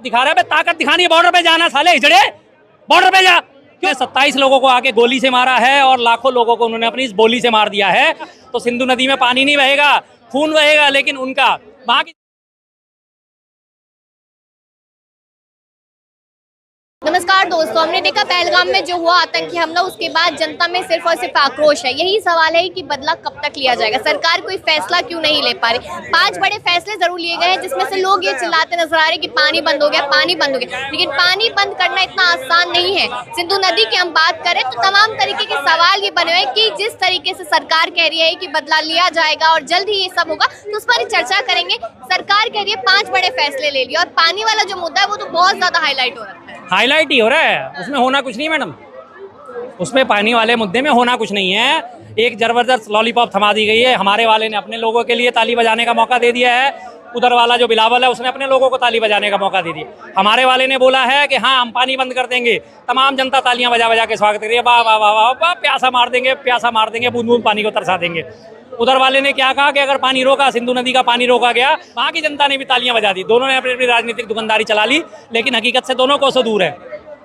दिखा रहा है, ताकत दिखानी है, बॉर्डर पे जाना साले हिजड़े, बॉर्डर पे जा। क्यों 27 लोगों को आके गोली से मारा है और लाखों लोगों को उन्होंने अपनी इस बोली से मार दिया है। तो सिंधु नदी में पानी नहीं बहेगा, खून बहेगा, लेकिन उनका वहां की। नमस्कार दोस्तों, हमने देखा पहलगाम में जो हुआ आतंकी हमला, उसके बाद जनता में सिर्फ और सिर्फ आक्रोश है। यही सवाल है कि बदला कब तक लिया जाएगा, सरकार कोई फैसला क्यों नहीं ले पा रही। 5 बड़े फैसले जरूर लिए गए हैं, जिसमें से लोग ये चिल्लाते नजर आ रहे हैं कि पानी बंद हो गया, पानी बंद हो गया, लेकिन पानी बंद करना इतना आसान नहीं है। सिंधु नदी की हम बात करें तो तमाम तरीके के सवाल ये बने हुए हैं कि जिस तरीके से सरकार कह रही है कि बदला लिया जाएगा और जल्द ही ये सब होगा, तो उस पर चर्चा करेंगे। सरकार कह रही है 5 बड़े फैसले ले लिए और पानी वाला जो मुद्दा है वो तो बहुत ज्यादा हाईलाइट हो रहा है। हाईलाइट ही हो रहा है, उसमें होना कुछ नहीं मैडम, उसमें पानी वाले मुद्दे में होना कुछ नहीं है। एक जबरदस्त लॉलीपॉप थमा दी गई है। हमारे वाले ने अपने लोगों के लिए ताली बजाने का मौका दे दिया है, उधर वाला जो बिलावल है उसने अपने लोगों को ताली बजाने का मौका दे दिया। हमारे वाले ने बोला है कि हाँ हम पानी बंद कर देंगे, तमाम जनता तालियां बजा बजा के स्वागत कर रही है, वाह वाह वाह वाह वाह, प्यासा मार देंगे, प्यासा मार देंगे, बूंद बूंद पानी को तरसा देंगे। उधर वाले ने क्या कहा कि अगर पानी रोका, सिंधु नदी का पानी रोका गया, वहाँ की जनता ने भी तालियां बजा दी। दोनों ने अपनी अपनी राजनीतिक दुकानदारी चला ली, लेकिन हकीकत से दोनों को दूर है।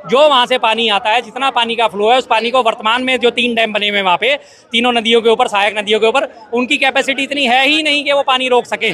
जो वहाँ से पानी आता है, जितना पानी का फ्लो है, उस पानी को वर्तमान में जो 3 डैम बने हुए हैं वहाँ पे, तीनों नदियों के ऊपर, सहायक नदियों के ऊपर, उनकी कैपेसिटी इतनी है ही नहीं कि वो पानी रोक सके।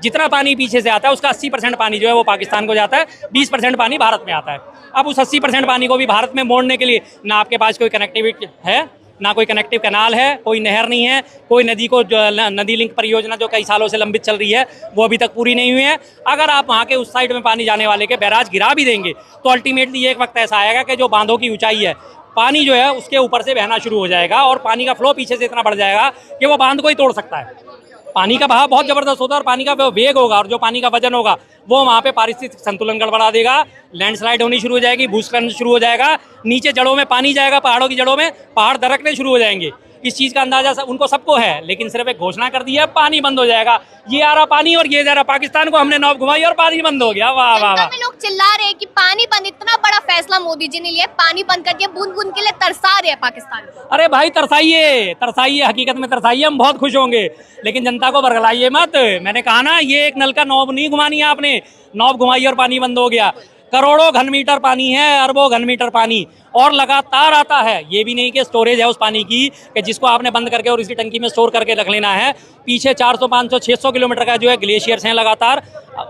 जितना पानी पीछे से आता है उसका 80% पानी जो है वो पाकिस्तान को जाता है, 20% पानी भारत में आता है। अब उस 80% पानी को भी भारत में मोड़ने के लिए ना आपके पास कोई कनेक्टिविटी है, ना कोई कनेक्टिव कैनाल है, कोई नहर नहीं है, कोई नदी को जो नदी लिंक परियोजना जो कई सालों से लंबित चल रही है वो अभी तक पूरी नहीं हुई है। अगर आप वहाँ के उस साइड में पानी जाने वाले के बैराज गिरा भी देंगे तो अल्टीमेटली एक वक्त ऐसा आएगा कि जो बांधों की ऊंचाई है, पानी जो है उसके ऊपर से बहना शुरू हो जाएगा और पानी का फ्लो पीछे से इतना बढ़ जाएगा कि वो बांध को ही तोड़ सकता है। पानी का बहाव बहुत जबरदस्त होता है और पानी का वेग होगा और जो पानी का वजन होगा वो वहाँ पे पारिस्थितिक संतुलन गड़बड़ा देगा, लैंडस्लाइड होनी शुरू हो जाएगी, भूस्खलन शुरू हो जाएगा, नीचे जड़ों में पानी जाएगा, पहाड़ों की जड़ों में पहाड़ दरकने शुरू हो जाएंगे। इस चीज़ का अंदाजा उनको सबको है, लेकिन सिर्फ एक घोषणा कर दी है पानी बंद हो जाएगा। ये आ रहा पानी और ये जा रहा पाकिस्तान को, हमने नौब घुमाई और पानी बंद हो गया। वाह वाह वाह। लोग चिल्ला रहे हैं कि पानी बंद, इतना बड़ा फैसला मोदी जी ने लिया, पानी बंद कर दिया, बूंद बूंद के लिए तरसा रहे हैं पाकिस्तान को। अरे भाई तरसाइए, तरसाइए, हकीकत में तरसाइए, हम बहुत खुश होंगे, लेकिन जनता को बरगलाइए मत। मैंने कहा ना, ये एक नल का नौब नहीं घुमानी है आपने, नौब घुमाई और पानी बंद हो गया। करोड़ों घन मीटर पानी है, अरबों घन मीटर पानी और लगातार आता है। ये भी नहीं कि स्टोरेज है उस पानी की कि जिसको आपने बंद करके और इसी टंकी में स्टोर करके रख लेना है। पीछे 400, 500, 600 किलोमीटर का जो है ग्लेशियर्स हैं, लगातार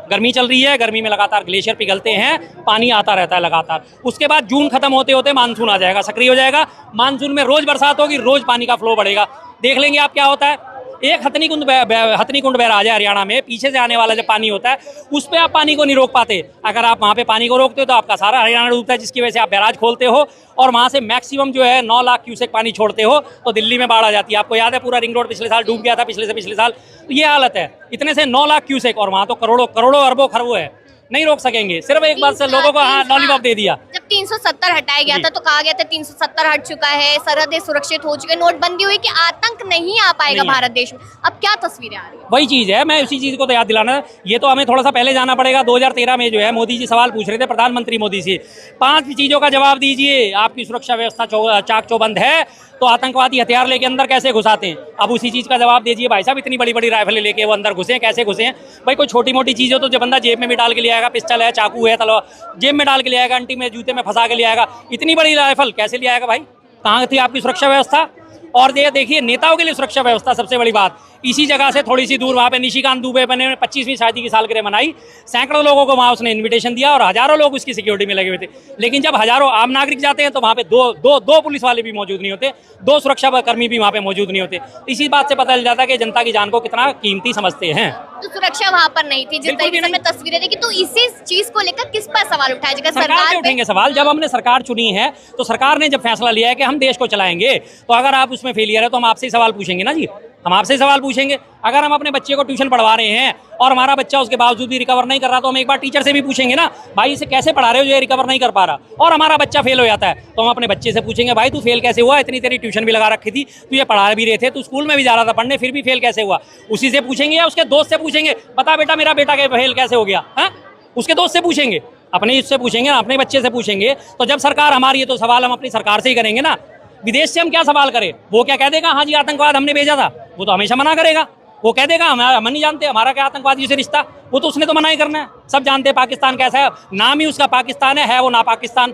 गर्मी चल रही है, गर्मी में लगातार ग्लेशियर पिघलते हैं, पानी आता रहता है लगातार। उसके बाद जून खत्म होते होते मानसून आ जाएगा, सक्रिय हो जाएगा। मानसून में रोज बरसात होगी, रोज पानी का फ्लो बढ़ेगा। देख लेंगे आप क्या होता है। एक हथनी कुंड बैराज है हरियाणा में, पीछे से आने वाला जब पानी होता है उस पर आप पानी को नहीं रोक पाते। अगर आप वहाँ पे पानी को रोकते हो तो आपका सारा हरियाणा डूबता है, जिसकी वजह से आप बैराज खोलते हो और वहाँ से मैक्सिमम जो है 9 लाख क्यूसेक पानी छोड़ते हो तो दिल्ली में बाढ़ आ जाती है। आपको याद है पूरा रिंग रोड पिछले साल डूब गया था, पिछले से पिछले साल। तो ये हालत है, इतने से 9 लाख क्यूसेक और वहाँ तो करोड़ों करोड़ों अरबों खरबों है, नहीं रोक सकेंगे। सिर्फ एक बात से लोगों को हाँ लॉलीपॉप दे दिया। जब 370 हटाया गया था तो कहा गया था 370 हट चुका है, सरहदें सुरक्षित हो चुके, नोटबंदी हुई कि आतंक नहीं आ पाएगा भारत देश में। अब क्या तस्वीरें आ रही है? वही चीज़ है, मैं उसी चीज़ को तो याद दिलाना। ये तो हमें थोड़ा सा पहले जाना पड़ेगा। 2013 में जो है मोदी जी सवाल पूछ रहे थे प्रधानमंत्री मोदी से, 5 चीज़ों का जवाब दीजिए। आपकी सुरक्षा व्यवस्था चाक चौबंद है तो आतंकवादी हथियार लेके अंदर कैसे घुसाते हैं? अब उसी चीज़ का जवाब दीजिए भाई साहब। इतनी बड़ी बड़ी राइफलें लेके वो अंदर घुसे, कैसे घुसे हैं भाई? कोई छोटी मोटी चीज़ हो तो जो बंदा जेब में भी डाल के ले आएगा, पिस्टल है, चाकू है, तलवार जेब में डाल के ले आएगा, अंटी में जूते में फंसा के ले आएगा, इतनी बड़ी राइफल कैसे ले आएगा भाई? कहाँ थी आपकी सुरक्षा व्यवस्था? और ये देखिए, नेताओं के लिए सुरक्षा व्यवस्था सबसे बड़ी बात। इसी जगह से थोड़ी सी दूर वहाँ पे निशिकांत दुबे ने 25वीं शादी की सालगिरह मनाई, सैकड़ों लोगों को वहाँ उसने इनविटेशन दिया और हजारों लोग उसकी सिक्योरिटी में लगे हुए थे। लेकिन जब हजारों आम नागरिक जाते हैं तो वहाँ पे दो पुलिस वाले भी मौजूद नहीं होते, 2 सुरक्षा कर्मी भी वहाँ पे मौजूद नहीं होते। इसी बात से पता चल जाता है कि जनता की जान को कितना कीमती समझते हैं। तो सुरक्षा वहाँ पर नहीं थी जिस तरीके से हमने तस्वीरें देखी, तो इसी चीज को लेकर किस पर सवाल उठाया जाएगा? सरकार पे उठेंगे सवाल। जब हमने सरकार चुनी है तो सरकार ने जब फैसला लिया है कि हम देश को चलाएंगे, तो अगर आप उसमें फेलियर है तो हम आपसे ही सवाल पूछेंगे ना जी, हम आपसे सवाल पूछेंगे। अगर हम अपने बच्चे को ट्यूशन पढ़वा रहे हैं और हमारा बच्चा उसके बावजूद भी रिकवर नहीं कर रहा तो हम एक बार टीचर से भी पूछेंगे ना, भाई इसे कैसे पढ़ा रहे हो जो ये रिकवर नहीं कर पा रहा, और हमारा बच्चा फेल हो जाता है तो हम अपने बच्चे से पूछेंगे, भाई तू फेल कैसे हुआ? इतनी तेरी ट्यूशन भी लगा रखी थी, तू ये पढ़ा भी रहे थे, तू स्कूल में भी जा रहा था पढ़ने, फिर भी फेल कैसे हुआ? उसी से पूछेंगे या उसके दोस्त से पूछेंगे, बता बेटा मेरा बेटा फेल कैसे हो गया है? उसके दोस्त से पूछेंगे, अपने इससे पूछेंगे, अपने बच्चे से पूछेंगे। तो जब सरकार हमारी है तो सवाल हम अपनी सरकार से ही करेंगे ना। विदेश से हम क्या सवाल करें? वो क्या कह देगा, हाँ जी आतंकवाद हमने भेजा था, वो तो हमेशा मना करेगा। वो कह देगा हम नहीं जानते, हमारा क्या आतंकवादी से रिश्ता, वो तो उसने तो मना ही करना है। सब जानते हैं पाकिस्तान कैसा है, नाम ही उसका पाकिस्तान है वो ना पाकिस्तान।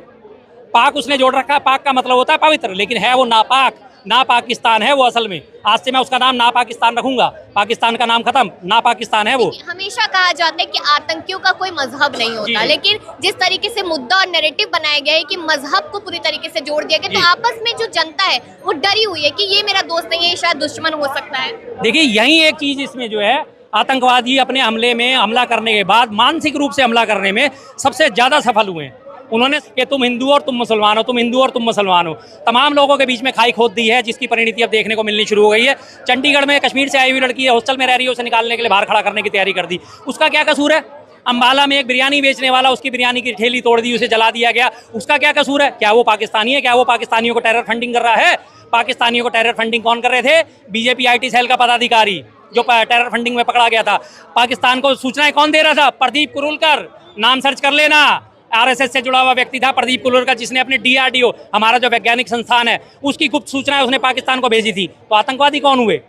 पाक उसने जोड़ रखा है, पाक का मतलब होता है पवित्र, लेकिन है वो नापाक, ना पाकिस्तान है वो असल में। आज से मैं उसका नाम ना पाकिस्तान रखूंगा, पाकिस्तान का नाम खत्म, ना पाकिस्तान है वो। हमेशा कहा जाता है कि आतंकियों का कोई मजहब नहीं होता, लेकिन जिस तरीके से मुद्दा और नैरेटिव बनाया गया है कि मजहब को पूरी तरीके से जोड़ दिया गया, तो आपस में जो जनता है वो डरी हुई है कि ये मेरा दोस्त नहीं है, शायद दुश्मन हो सकता है। देखिए यही एक चीज इसमें जो है, आतंकवादी अपने हमले में हमला करने के बाद मानसिक रूप से हमला करने में सबसे ज्यादा सफल हुए हैं। उन्होंने कि तुम हिंदू और तुम मुसलमान हो, तुम हिंदू और तुम मुसलमान हो, तमाम लोगों के बीच में खाई खोद दी है, जिसकी परिणति अब देखने को मिलनी शुरू हो गई है। चंडीगढ़ में कश्मीर से आई हुई लड़की है, हॉस्टल में रह रही है, उसे निकालने के लिए बाहर खड़ा करने की तैयारी कर दी, उसका क्या कसूर है? अम्बाला में एक बिरयानी बेचने वाला, उसकी बिरयानी की ठेली तोड़ दी, उसे जला दिया गया, उसका क्या कसूर है? क्या वो पाकिस्तानी है? क्या वो पाकिस्तानियों को टेरर फंडिंग कर रहा है? पाकिस्तानियों को टेरर फंडिंग कौन कर रहे थे? बीजेपी IT सेल का पदाधिकारी जो टेरर फंडिंग में पकड़ा गया था। पाकिस्तान को सूचनाएं कौन दे रहा था? प्रदीप कुरुलकर, नाम सर्च कर लेना, RSS से जुड़ा हुआ व्यक्ति था प्रदीप कुरुलकर, जिसने अपने DRDO, हमारा जो वैज्ञानिक संस्थान है, उसकी गुप्त सूचनाएं उसने पाकिस्तान को भेजी थी। तो आतंकवादी कौन हुए?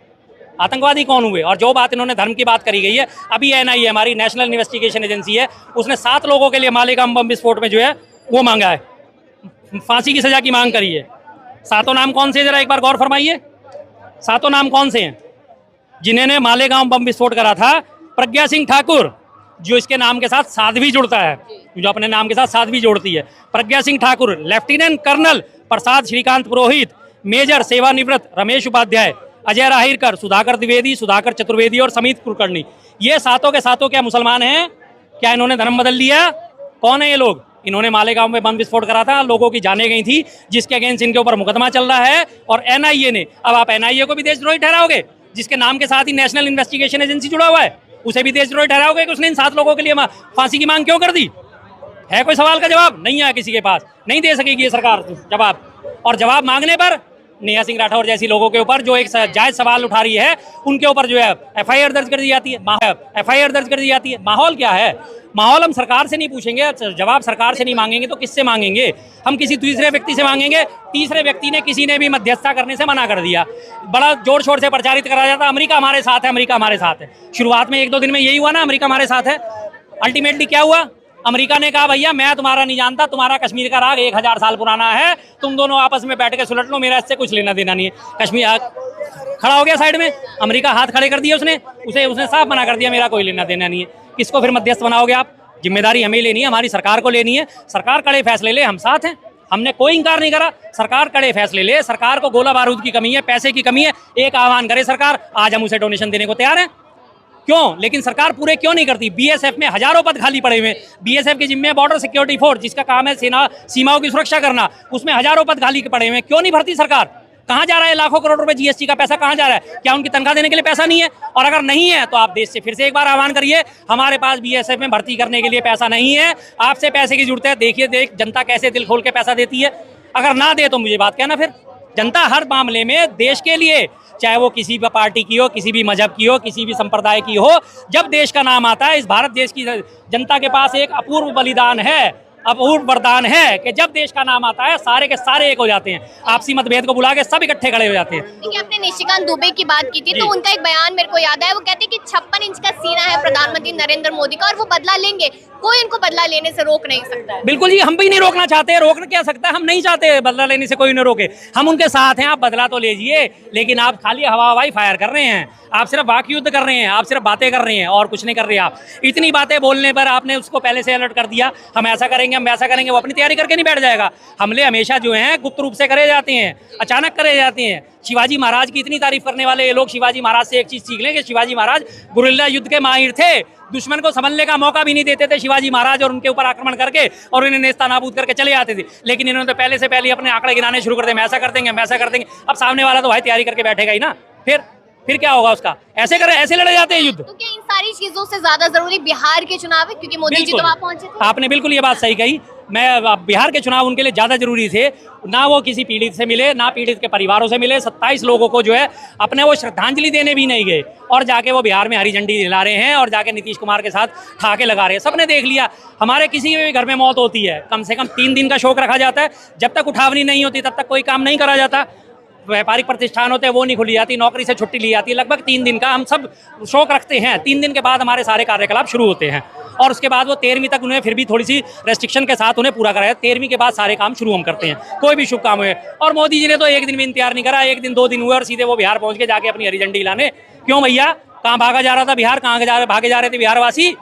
आतंकवादी कौन हुए? और जो बात इन्होंने धर्म की बात करी गई है, अभी NIA हमारी नेशनल इन्वेस्टिगेशन एजेंसी है, उसने 7 लोगों के लिए मालेगांव बम विस्फोट में जो है वो मांगा है, फांसी की सजा की मांग करी है। 7 नाम कौन से, जरा एक बार गौर फरमाइए, 7 नाम कौन से हैं जिन्होंने मालेगांव बम विस्फोट करा था? प्रज्ञा सिंह ठाकुर, जो इसके नाम के साथ साध्वी जुड़ता है, जो अपने नाम के साथ साध्वी जोड़ती है, प्रज्ञा सिंह ठाकुर, लेफ्टिनेंट कर्नल प्रसाद श्रीकांत पुरोहित, मेजर सेवानिवृत्त रमेश उपाध्याय, अजय राहिरकर, सुधाकर द्विवेदी, सुधाकर चतुर्वेदी और समीत कुलकर्णी। ये 7 के 7 क्या मुसलमान हैं? क्या इन्होंने धर्म बदल लिया? कौन है ये लोग? इन्होंने मालेगांव में बम विस्फोट करा था, लोगों की जानें गई थी, जिसके अगेंस्ट इनके ऊपर मुकदमा चल रहा है। और NIA ने, अब आप NIA को भी देशद्रोही ठहराओगे, जिसके नाम के साथ ही नेशनल इन्वेस्टिगेशन एजेंसी जुड़ा हुआ है, उसे भी देशद्रोही ठहराओगे कि उसने इन 7 लोगों के लिए फांसी की मांग क्यों कर दी? है कोई सवाल का जवाब? नहीं है किसी के पास, नहीं दे सकेगी ये सरकार जवाब। और जवाब मांगने पर नेहा सिंह राठौर जैसी लोगों के ऊपर जो एक जायज सवाल उठा रही है, उनके ऊपर जो है FIR दर्ज कर दी जाती है। FIR दर्ज कर दी जाती है। माहौल क्या है? माहौल हम सरकार से नहीं पूछेंगे, जवाब सरकार से नहीं मांगेंगे तो किससे मांगेंगे? हम किसी तीसरे व्यक्ति से मांगेंगे। तीसरे व्यक्ति ने, किसी ने भी मध्यस्थता करने से मना कर दिया। बड़ा जोर शोर से प्रचारित करा जाता है अमेरिका हमारे साथ है, अमेरिका हमारे साथ है। शुरुआत में 1-2 दिन में यही हुआ ना, अमेरिका हमारे साथ है। अल्टीमेटली क्या हुआ? अमेरिका ने कहा भैया मैं तुम्हारा नहीं जानता, तुम्हारा कश्मीर का राग 1000 साल पुराना है, तुम दोनों आपस में बैठ के सुलट लो, मेरा इससे कुछ लेना देना नहीं है। कश्मीर खड़ा हो गया साइड में, अमेरिका हाथ खड़े कर दिए उसने साफ मना कर दिया, मेरा कोई लेना देना नहीं है। किसको फिर मध्यस्थ बनाओगे आप? जिम्मेदारी हमें लेनी है, हमारी सरकार को लेनी है। सरकार कड़े फैसले ले, हम साथ हैं, हमने कोई इंकार नहीं करा। सरकार कड़े फैसले ले, सरकार को गोला बारूद की कमी है, पैसे की कमी है, एक आह्वान करे सरकार, आज हम उसे डोनेशन देने को तैयार हैं। क्यों? लेकिन सरकार पूरे क्यों नहीं करती? BSF में हजारों पद खाली पड़े हुए। BSF के जिम्मे बॉर्डर सिक्योरिटी फोर्स, जिसका काम है सीमाओं की सुरक्षा करना, उसमें हजारों पद खाली पड़े हुए। क्यों नहीं भरती सरकार? कहाँ जा रहा है लाखों करोड़ रुपए GST का पैसा? कहाँ जा रहा है? क्या उनकी तनख्वाह देने के लिए पैसा नहीं है? और अगर नहीं है तो आप देश से फिर से एक बार आह्वान करिए, हमारे पास BSF में भर्ती करने के लिए पैसा नहीं है, आपसे पैसे की जरूरत है। देखिए जनता कैसे दिल खोल के पैसा देती है। अगर ना दे तो मुझे बात कहना, फिर जनता हर मामले में देश के लिए, चाहे वो किसी भी पार्टी की हो, किसी भी मजहब की हो, किसी भी संप्रदाय की हो, जब देश का नाम आता है, इस भारत देश की जनता के पास एक अपूर्व बलिदान है, अपूर्व वरदान है कि जब देश का नाम आता है सारे के सारे एक हो जाते हैं, आपसी मतभेद को बुला के सब इकट्ठे खड़े हो जाते हैं। देखिए आपने निशिकांत दुबे की बात की थी, तो उनका एक बयान मेरे को याद है, वो कहते हैं कि 56 इंच का सीना है प्रधानमंत्री नरेंद्र मोदी का और वो बदला लेंगे, कोई इनको बदला लेने से रोक नहीं सकता है। बिल्कुल जी, हम भी नहीं रोकना चाहते, रोक क्या सकता है? हम नहीं चाहते बदला लेने से कोई न रोके, हम उनके साथ हैं। आप बदला तो लीजिए, लेकिन आप खाली हवा हवाई फायर कर रहे हैं, आप सिर्फ वाक युद्ध कर रहे हैं, आप सिर्फ बातें कर रहे हैं और कुछ नहीं कर रहे। आप इतनी बातें बोलने पर आपने उसको पहले से अलर्ट कर दिया, हम ऐसा करेंगे, हम वैसा करेंगे, वो अपनी तैयारी करके नहीं बैठ जाएगा। हमले हमेशा जो हैं गुप्त रूप से करे जाते हैं, अचानक करे जाते हैं। शिवाजी महाराज की इतनी तारीफ करने वाले ये लोग शिवाजी महाराज से एक चीज सीख लें कि शिवाजी महाराज गुरिल्ला युद्ध के माहिर थे, दुश्मन को संभलने का मौका भी नहीं देते थे शिवाजी महाराज, और उनके ऊपर आक्रमण करके और इन्हें नेस्तानाबूद करके चले आते थे। लेकिन इन्होंने तो पहले से पहले अपने आंकड़े गिनाने शुरू कर दिए, हम ऐसा कर देंगे, हम ऐसा कर देंगे। अब सामने वाला तो भाई तैयारी करके बैठेगा ही ना, फिर क्या होगा उसका? ऐसे करे, ऐसे लड़े जाते हैं युद्ध। तो क्या इन सारी चीजों से ज्यादा जरूरी बिहार के चुनाव है, क्योंकि मोदी जी तो वहाँ पहुंचे थे? आपने बिल्कुल ये बात सही कही। बिहार के चुनाव उनके लिए ज्यादा जरूरी थे। ना वो किसी पीड़ित से मिले, ना पीड़ित के परिवारों से मिले। 27 लोगों को जो है अपने वो श्रद्धांजलि देने भी नहीं गए, और जाके वो बिहार में हरी झंडी हिला रहे हैं और जाके नीतीश कुमार के साथ ठाके लगा रहे हैं। सबने देख लिया, हमारे किसी भी घर में मौत होती है, कम से कम 3 दिन का शोक रखा जाता है। जब तक उठावनी नहीं होती तब तक कोई काम नहीं करा जाता। व्यापारिक प्रतिष्ठान होते हैं वो नहीं खुली जाती, नौकरी से छुट्टी ली जाती है। लगभग 3 दिन का हम सब शोक रखते हैं। 3 दिन के बाद हमारे सारे कार्यकलाप शुरू होते हैं। और उसके बाद वो 13वीं तक उन्हें फिर भी थोड़ी सी रेस्ट्रिक्शन के साथ उन्हें पूरा कराया। 13वीं के बाद सारे काम शुरू हम करते हैं, कोई भी शुभ काम हुए। और मोदी जी ने तो एक दिन भी इंतजार नहीं करा, एक दिन 2 दिन हुए और सीधे वो बिहार पहुंच के जाके अपनी हरी झंडी लाने। क्यों भैया, कहाँ भागा जा रहा था बिहार, कहाँ भागे जा रहे थे बिहारवासी?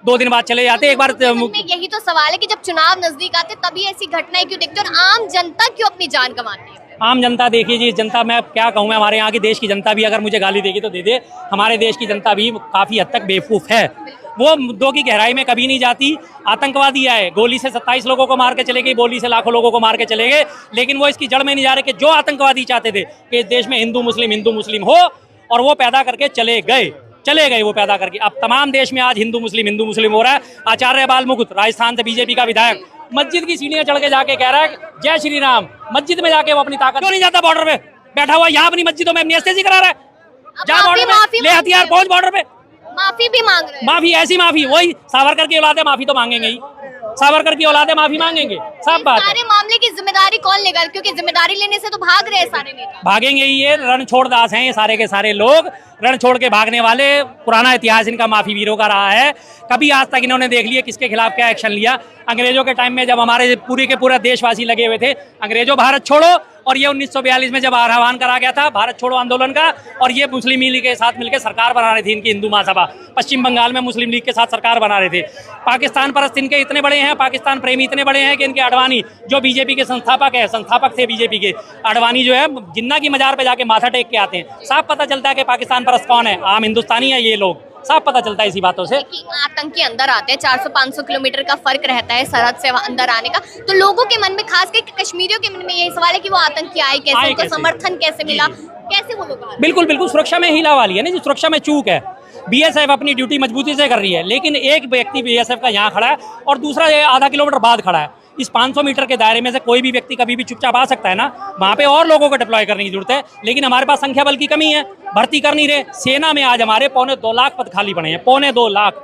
2 दिन बाद चले जाते। एक बार यही तो सवाल है कि जब चुनाव नजदीक आते तभी ऐसी घटनाएं क्यों देखते और आम जनता क्यों अपनी जान गंवाती है? आम जनता देखिए जी, जनता मैं क्या कहूँ, मैं हमारे यहाँ की देश की जनता भी अगर मुझे गाली देगी तो दे दे, हमारे देश की जनता भी काफ़ी हद तक बेवकूफ़ है। वो मुद्दों की गहराई में कभी नहीं जाती। आतंकवादी आए, गोली से 27 लोगों को मार के चले गए, गोली से लाखों लोगों को मार के चले गए, लेकिन वो इसकी जड़ में नहीं जा रहे कि जो आतंकवादी चाहते थे कि इस देश में हिंदू मुस्लिम हो, और वो पैदा करके चले गए वो पैदा करके। अब तमाम देश में आज हिंदू मुस्लिम हो रहा है। आचार्य बाल मुकुट राजस्थान से बीजेपी का विधायक मस्जिद की सीढ़ियां चढ़ के जाके कह रहा है जय श्री राम, मस्जिद में जाके वो अपनी ताकत क्यों नहीं जाता? बॉर्डर पे बैठा हुआ यहाँ अपनी मस्जिदों में एनेस्थेसी करा रहा है, जा बॉर्डर पे ले हथियार, पहुंच बॉर्डर पे, माफी भी मांग रहे हैं। माफी, ऐसी माफी, वही सावरकर की औलादे माफी तो मांगेंगे ही, सावरकर की औलादे माफी मांगेंगे, सब बात। सारे मामले की जिम्मेदारी कौन लेगा? क्योंकि जिम्मेदारी लेने से तो भाग रहे हैं सारे नेता। भागेंगे ही, ये रणछोड़ दास हैं ये सारे के सारे लोग, रण छोड़ के भागने वाले। पुराना इतिहास इनका माफी वीरों का रहा है। कभी आज तक इन्होंने देख लिया किसके खिलाफ क्या एक्शन लिया। अंग्रेजों के टाइम में जब हमारे पूरे के पूरा देशवासी लगे हुए थे, अंग्रेजों भारत छोड़ो, और ये 1942 में जब आह्वान करा गया था भारत छोड़ो आंदोलन का, और ये मुस्लिम लीग के साथ मिलकर सरकार बना रही थी इनकी हिंदू महासभा, पश्चिम बंगाल में मुस्लिम लीग के साथ सरकार बना रहे थे। पाकिस्तान परस्त इनके इतने बड़े हैं, पाकिस्तान प्रेमी इतने बड़े हैं कि इनके अडवाणी जो बीजेपी के संस्थापक थे बीजेपी के, अडवाणी जो है जिन्ना की मजार पे जाके माथा टेक के आते हैं। साफ पता चलता है कि पाकिस्तान परस्त कौन है, आम हिंदुस्तानी है ये लोग, साफ पता चलता है इसी बातों से। आतंकी अंदर आते हैं, 400-500 किलोमीटर का फर्क रहता है सरहद से अंदर आने का, तो लोगों के मन में, खासकर कश्मीरियों के मन में यही सवाल है कि वो आतंकी आए कैसे, उनको समर्थन कैसे मिला, कैसे वो लोग? बिल्कुल सुरक्षा में हीला वाली है ना जी, सुरक्षा में चूक है। बीएसएफ अपनी ड्यूटी मजबूती से कर रही है, लेकिन एक व्यक्ति बीएसएफ का यहाँ खड़ा है और दूसरा आधा किलोमीटर बाद खड़ा है। इस 500 मीटर के दायरे में से कोई भी व्यक्ति कभी भी चुपचाप आ सकता है ना, वहाँ पे और लोगों को डिप्लॉय करने की जरूरत है। लेकिन हमारे पास संख्या बल की कमी है, भर्ती कर नहीं रहे। सेना में आज हमारे 2.25 लाख पद खाली पड़े हैं, 2.25 लाख।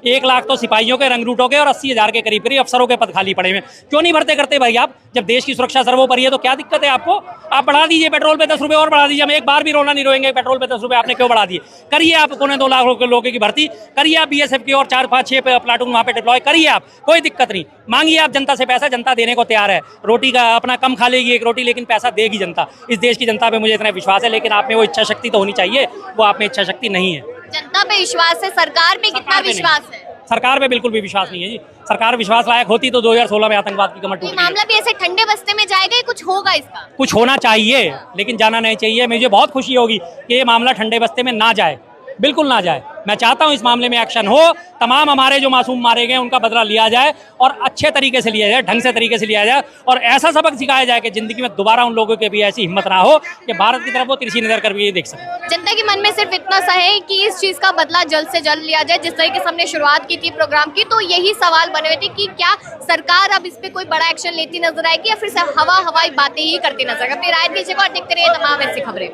1 लाख तो सिपाहियों के, रंगरूटों के, और 80,000 के करीब अफसरों के पद खाली पड़े हुए। क्यों नहीं भरते करते भाई आप? जब देश की सुरक्षा सर्वोपरि है तो क्या दिक्कत है आपको? आप बढ़ा दीजिए पेट्रोल पे 10 रुपए और बढ़ा दीजिए, हम एक बार भी रोना नहीं रोएंगे पेट्रोल पे 10 रुपए आपने क्यों बढ़ा दिए। करिए आप 2.25 लाख लोगों की भर्ती करिए, आप बीएसएफ की और 4-5-6 प्लाटून वहाँ पे डिप्लॉय करिए आप, कोई दिक्कत नहीं। मांगिए आप जनता से पैसा, जनता देने को तैयार है। रोटी का अपना कम खा लेगी एक रोटी, लेकिन पैसा देगी जनता। इस देश की जनता पे मुझे इतना विश्वास है, लेकिन आप में वो इच्छा शक्ति तो होनी चाहिए, वो आप में इच्छा शक्ति नहीं है। जनता पे विश्वास है, सरकार पे कितना विश्वास है? सरकार पे बिल्कुल भी विश्वास नहीं है जी। सरकार विश्वास लायक होती तो 2016 में आतंकवाद की कमर टूट गई। मामला भी ऐसे ठंडे बस्ते में जाएगा या कुछ होगा इसका? कुछ होना चाहिए, लेकिन जाना नहीं चाहिए। मुझे बहुत खुशी होगी कि ये मामला ठंडे बस्ते में ना जाए, बिल्कुल ना जाए। मैं चाहता हूं इस मामले में एक्शन हो, तमाम हमारे जो मासूम मारे गए उनका बदला लिया जाए, और अच्छे तरीके से लिया जाए, ढंग से तरीके से लिया जाए, और ऐसा सबक सिखाया जाए कि जिंदगी में दोबारा उन लोगों की भी ऐसी हिम्मत ना हो कि भारत की तरफ वो तिरछी नजर कर भी देख सके। जनता के मन में सिर्फ इतना सा है कि इस चीज का बदला जल्द से जल्द लिया जाए। जिस तरीके से हमने शुरुआत की थी प्रोग्राम की, तो यही सवाल बने हुए थे कि क्या सरकार अब इस पे कोई बड़ा एक्शन लेती नजर आएगी या फिर हवाई बातें ही करती नजर आएगी। अपनी राय दीजिएगा और देखते रहिए तमाम ऐसी खबरें।